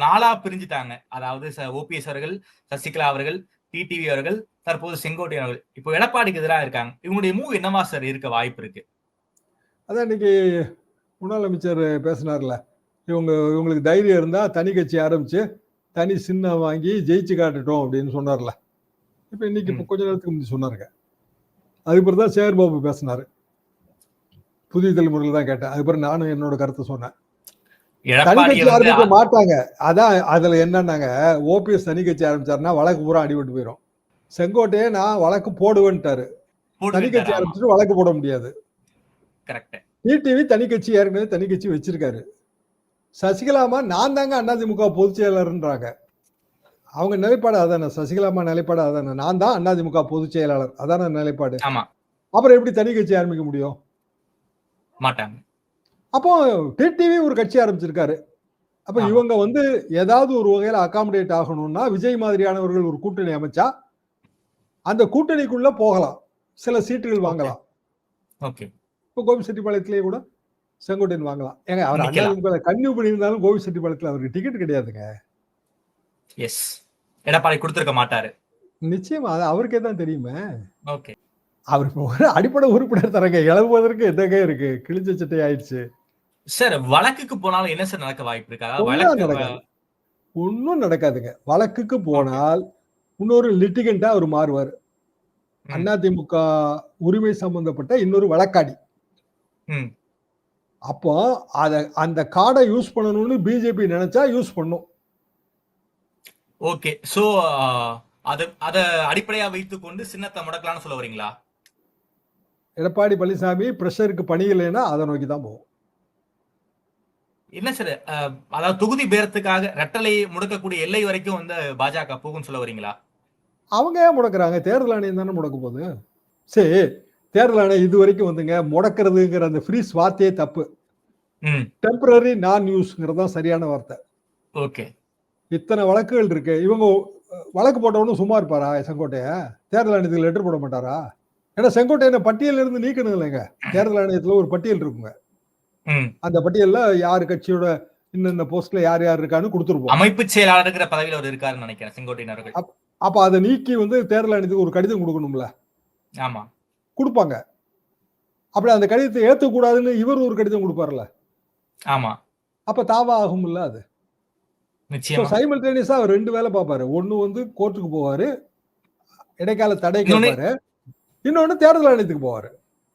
நாளா பிரிஞ்சுட்டாங்க. அதாவது ஓபிஎஸ் அவர்கள், சசிகலா அவர்கள், டிடிவி அவர்கள், தற்போது செங்கோட்டையன் அவர்கள். இப்போ எடப்பாடிக்கு எதிராக இருக்காங்க. இவங்களுடைய மூவ் என்னவா சார் இருக்க வாய்ப்பு இருக்கு? அதான் இன்னைக்கு முன்னாள் அமைச்சர் பேசினார்ல, இவங்களுக்கு தைரியம் இருந்தா தனி கட்சி ஆரம்பிச்சு தனி சின்னம் வாங்கி ஜெயிச்சு காட்டுட்டோம் அப்படின்னு சொன்னார்ல. இப்ப இன்னைக்கு இப்போ கொஞ்ச நேரத்துக்கு முந்தைய சொன்னாருங்க. அதுக்கப்புறம் தான் சேகர் பாபு பேசினாரு. புதிய தலைமுறையில் தான் கேட்டேன். அதுக்கப்புறம் நானும் என்னோட கருத்தை சொன்னேன். தனி கட்சி ஆரம்பிக்க மாட்டாங்க. அதான் அதுல என்னன்னாங்க, ஓபிஎஸ் தனி கட்சி ஆரம்பிச்சாருன்னா வழக்கு பூரா அடிபட்டு போயிடும். செங்கோட்டையே நான் வழக்கு போடுவேன்ட்டாரு. தனி கட்சி ஆரம்பிச்சுட்டு வழக்கு போட முடியாது. டிடிவி தனி கட்சி ஏற்கனவே தனி கட்சி வச்சிருக்காரு. சசிகலாமா நான் தாங்க அதிமுக பொதுச் செயலாளர்ன்றாங்க. அவங்க நிலைப்பாடு அதானே, சசிகலாமா நிலைப்பாடு அதானே, நான் தான் அதிமுக பொதுச் செயலாளர், அதான நிலைப்பாடு. அப்புறம் எப்படி தனி கட்சி ஆரம்பிக்க முடியும்? மாட்டாங்க. அப்போ டிடிவி ஒரு கட்சி ஆரம்பிச்சிருக்காரு. அப்ப இவங்க ஏதாவது ஒரு வகையில அகாமடேட் ஆகணும்னா விஜய் மாதிரியானவர்கள் ஒரு கூட்டணி அமைச்சா அந்த கூட்டணிக்குள்ள போகலாம், சில சீட்டுகள் வாங்கலாம். இப்போ கோபிச்செட்டிப்பாளையத்திலேயே கூட செங்கோட்டையன் வாங்கலாம். ஏங்க அவர் அதிமுக கன்னியூ பண்ணியிருந்தாலும் கோபிச்செட்டிப்பாளையத்தில் அவருக்கு டிக்கெட் கிடையாதுங்க. எஸ், எடப்பாடி கொடுத்திருக்க மாட்டாரு. நிச்சயமா அது அவருக்கே தான் தெரியுமே. அவருக்கு ஒரு அடிப்படை உறுப்பினர் தரங்க இழப்பதற்கு என்னங்க இருக்கு? கிழிஞ்ச சட்டை ஆயிடுச்சு சார். வழக்குக்கு போனாலும் என்ன சார் நடக்க வாய்ப்பு இருக்கா? ஒன்னும் நடக்காதுங்க. வழக்குக்கு போனால் இன்னொரு லிட்டிகண்டா அவர் மாறுவார். அதிமுக உரிமை சம்பந்தப்பட்ட இன்னொரு வழக்காடி. அப்போ அந்த கார்டை யூஸ் பண்ணணும்னு பிஜேபி நினைச்சா யூஸ் பண்ணும். ஓகே, சோ அத அடிப்படையா வைத்துக் கொண்டு சின்னத்தை முடக்கலாம்னு சொல்ல வரீங்களா? எடப்பாடி பழனிசாமி பிரஷருக்கு பணி இல்லைன்னா அதை நோக்கி தான் போகும். என்ன சார், அதாவது தொகுதி பேரத்துக்காக ரெட்டலை முடக்கக்கூடிய எல்லை வரைக்கும் பாஜக போகும்னு சொல்ல வரீங்களா? அவங்க ஏன் முடக்குறாங்க? தேர்தல் ஆணையம் தானே முடக்க போகுது. சரி, தேர்தல் ஆணையம் இது வரைக்கும் முடக்கிறதுங்கிற அந்த ஃப்ரீஸ் வார்த்தையே தப்பு. டெம்பரரி நான் யூஸ்ங்கிறது தான் சரியான வார்த்தை. ஓகே, இத்தனை வழக்குகள் இருக்கு. இவங்க வழக்கு போட்டவனும் சும்மா இருப்பாரா? செங்கோட்டைய தேர்தல் ஆணையத்துக்கு லெட்டர் போட மாட்டாரா? ஏன்னா செங்கோட்டையனை பட்டியல இருந்து நீக்கணும் இல்லைங்க. தேர்தல் ஆணையத்துல ஒரு பட்டியல் இருக்குங்க. அந்த பட்டியல்ல யாரு கட்சியோட இந்த போஸ்ட்ல யார் யார் இருக்கான்னு கொடுத்துருப்போம். அமைப்பு செயலாளர் பதவியில் அவர் இருக்காருன்னு நினைக்கிறேன் செங்கோட்டையன் அவர்கள். அப்ப அதை நீக்கி தேர்தல் ஆணையத்துக்கு ஒரு கடிதம் கொடுக்கணும்ல. ஆமா, கொடுப்பாங்க. அப்படி அந்த கடிதத்தை ஏற்கக்கூடாதுன்னு இவர் ஒரு கடிதம் கொடுப்பார்ல. ஆமா, அப்ப தாவா ஆகும்ல. அது சைமல்டேனியஸா அவர் ரெண்டு வேலை பார்ப்பாரு. ஒண்ணு கோர்ட்டுக்கு போவாரு, இடைக்கால தடை கேட்பாரு, இன்னொன்னு தேர்தல் ஆணையத்துக்கு போவாரு.